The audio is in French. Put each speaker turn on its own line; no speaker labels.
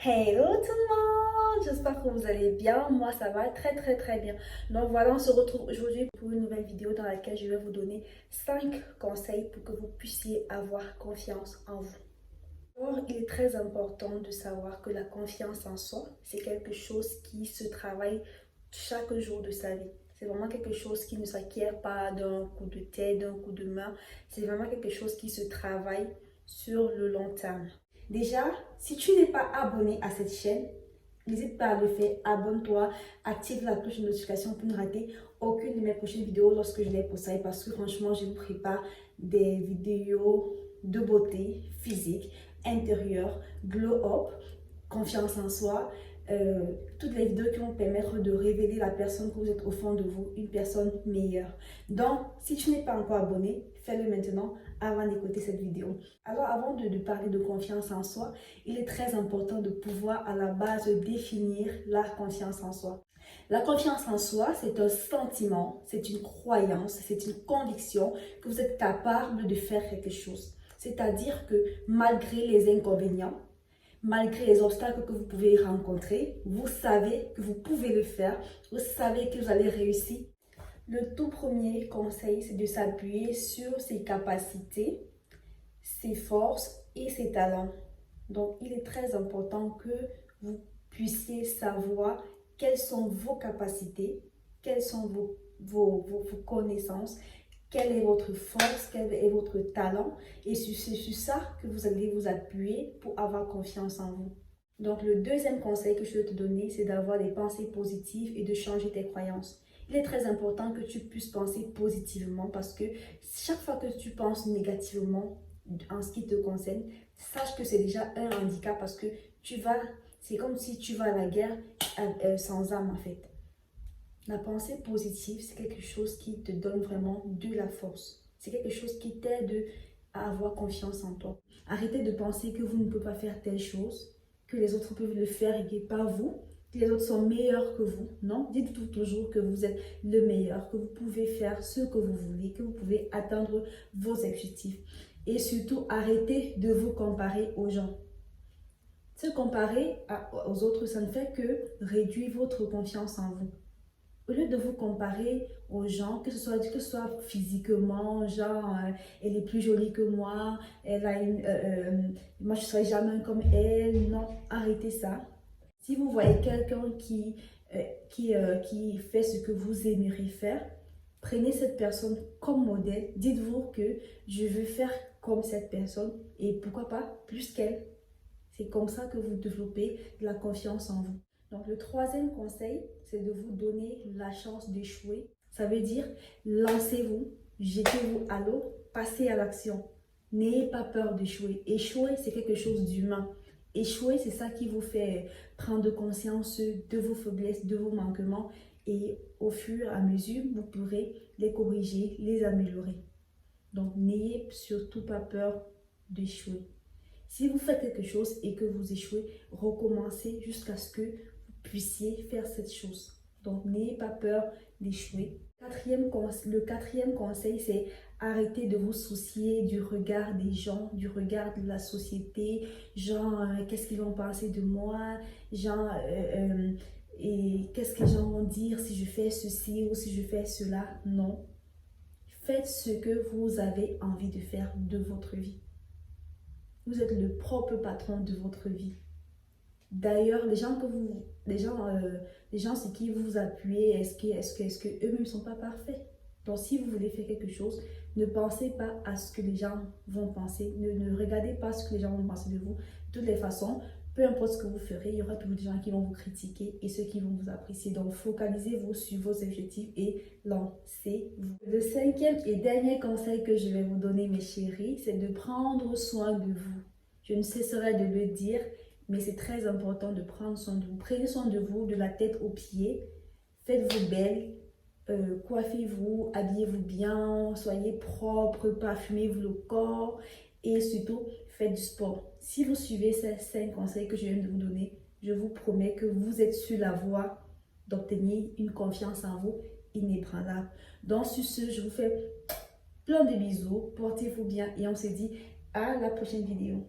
Hello tout le monde, j'espère que vous allez bien, moi ça va très bien. Donc voilà, on se retrouve aujourd'hui pour une nouvelle vidéo dans laquelle je vais vous donner 5 conseils pour que vous puissiez avoir confiance en vous. Or, il est très important de savoir que la confiance en soi, c'est quelque chose qui se travaille chaque jour de sa vie. C'est vraiment quelque chose qui ne s'acquiert pas d'un coup de tête, d'un coup de main. C'est vraiment quelque chose qui se travaille sur le long terme. Déjà, si tu n'es pas abonné à cette chaîne, n'hésite pas à le faire. Abonne-toi, active la cloche de notification pour ne rater aucune de mes prochaines vidéos lorsque je les posterai parce que franchement, je vous prépare des vidéos de beauté physique, intérieure, glow up, confiance en soi, toutes les vidéos qui vont permettre de révéler la personne que vous êtes au fond de vous, une personne meilleure. Donc, si tu n'es pas encore abonné, fais-le maintenant avant d'écouter cette vidéo. Alors, avant de parler de confiance en soi, il est très important de pouvoir à la base définir la confiance en soi. La confiance en soi, c'est un sentiment, c'est une croyance, c'est une conviction que vous êtes capable de faire quelque chose. C'est-à-dire que malgré les inconvénients, malgré les obstacles que vous pouvez rencontrer, vous savez que vous pouvez le faire, vous savez que vous allez réussir. Le tout premier conseil, c'est de s'appuyer sur ses capacités, ses forces et ses talents. Donc, il est très important que vous puissiez savoir quelles sont vos capacités, quelles sont vos connaissances, quelle est votre force, quel est votre talent. Et c'est sur ça que vous allez vous appuyer pour avoir confiance en vous. Donc, le deuxième conseil que je vais te donner, c'est d'avoir des pensées positives et de changer tes croyances. Il est très important que tu puisses penser positivement parce que chaque fois que tu penses négativement en ce qui te concerne, sache que c'est déjà un handicap parce que c'est comme si tu vas à la guerre sans âme en fait. La pensée positive, c'est quelque chose qui te donne vraiment de la force. C'est quelque chose qui t'aide à avoir confiance en toi. Arrêtez de penser que vous ne pouvez pas faire telle chose, que les autres peuvent le faire et que pas vous, que les autres sont meilleurs que vous. Non, dites-vous toujours que vous êtes le meilleur, que vous pouvez faire ce que vous voulez, que vous pouvez atteindre vos objectifs. Et surtout, arrêtez de vous comparer aux gens. Se comparer aux autres, ça ne fait que réduire votre confiance en vous. Au lieu de vous comparer aux gens, que ce soit physiquement, genre, elle est plus jolie que moi, moi je ne serai jamais comme elle, non, arrêtez ça. Si vous voyez quelqu'un qui fait ce que vous aimeriez faire, prenez cette personne comme modèle, dites-vous que je veux faire comme cette personne et pourquoi pas plus qu'elle. C'est comme ça que vous développez de la confiance en vous. Donc, le troisième conseil, c'est de vous donner la chance d'échouer. Ça veut dire, lancez-vous, jetez-vous à l'eau, passez à l'action. N'ayez pas peur d'échouer. Échouer, c'est quelque chose d'humain. Échouer, c'est ça qui vous fait prendre conscience de vos faiblesses, de vos manquements. Et au fur et à mesure, vous pourrez les corriger, les améliorer. Donc, n'ayez surtout pas peur d'échouer. Si vous faites quelque chose et que vous échouez, recommencez jusqu'à ce que vous puissiez faire cette chose. Donc, n'ayez pas peur d'échouer. Le quatrième conseil, c'est arrêter de vous soucier du regard des gens, du regard de la société. Genre, qu'est-ce qu'ils vont penser de moi? Genre, et qu'est-ce que les gens vont dire si je fais ceci ou si je fais cela? Non. Faites ce que vous avez envie de faire de votre vie. Vous êtes le propre patron de votre vie. D'ailleurs, les gens sur qui vous vous appuyez, est-ce que eux-mêmes ne sont pas parfaits? Donc, si vous voulez faire quelque chose, ne pensez pas à ce que les gens vont penser. Ne regardez pas ce que les gens vont penser de vous. De toutes les façons, peu importe ce que vous ferez, il y aura toujours des gens qui vont vous critiquer et ceux qui vont vous apprécier. Donc, focalisez-vous sur vos objectifs et lancez-vous. Le cinquième et dernier conseil que je vais vous donner, mes chéris, c'est de prendre soin de vous. Je ne cesserai de le dire, mais c'est très important de prendre soin de vous. Prenez soin de vous, de la tête aux pieds. Faites-vous belle, coiffez-vous, habillez-vous bien, soyez propre, parfumez-vous le corps et surtout, faites du sport. Si vous suivez ces 5 conseils que je viens de vous donner, je vous promets que vous êtes sur la voie d'obtenir une confiance en vous inébranlable. Donc, sur ce, je vous fais plein de bisous, portez-vous bien et on se dit à la prochaine vidéo.